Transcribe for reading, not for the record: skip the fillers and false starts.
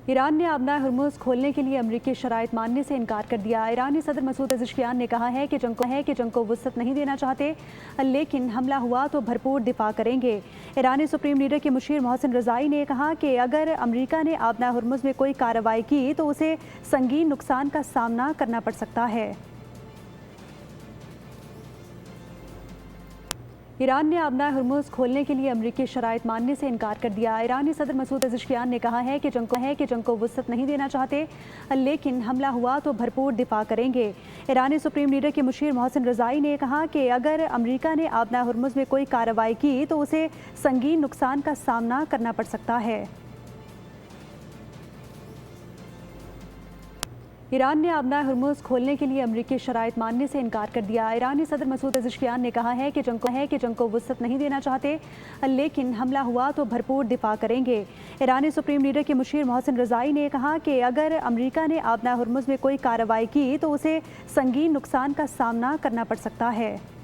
Iran ने आबना हर्मुज़ खोलने के लिए अमरीकी शराइत मानने से इनकार कर दिया। ईरानी सदर मसूद पेज़ेश्कियान ने कहा है कि जंग को वुसअत नहीं देना चाहते, लेकिन हमला हुआ तो भरपूर दिफा करेंगे। ईरानी सुप्रीम लीडर के मुशीर मोहसिन रज़ाई ने कहा कि अगर अमरीका ने आबना हर्मुज़ में कोई कार्रवाई की तो उसे संगीन नुकसान का सामना करना पड़ सकता है। ईरान ने आबना हर्मुज़ खोलने के लिए अमरीकी शराइत मानने से इनकार कर दिया। ईरानी सदर मसूद पेज़ेश्कियान ने कहा है कि जंग को वुसअत नहीं देना चाहते, लेकिन हमला हुआ तो भरपूर दिफा करेंगे। ईरानी सुप्रीम लीडर के मुशीर मोहसिन रज़ाई ने कहा कि अगर अमरीका ने आबना हर्मुज़ में कोई कार्रवाई की तो उसे संगीन नुकसान का सामना करना पड़ सकता है। ईरान ने आबना हर्मुज़ खोलने के लिए अमरीकी शराइत मानने से इनकार कर दिया। ईरानी सदर मसूद पेज़ेश्कियान ने कहा है कि जंग को वुसअत नहीं देना चाहते, लेकिन हमला हुआ तो भरपूर दिफा करेंगे। ईरानी सुप्रीम लीडर के मुशीर मोहसिन रज़ाई ने कहा कि अगर अमरीका ने आबना हर्मुज़ में कोई कार्रवाई की तो उसे संगीन नुकसान का सामना करना पड़ सकता है।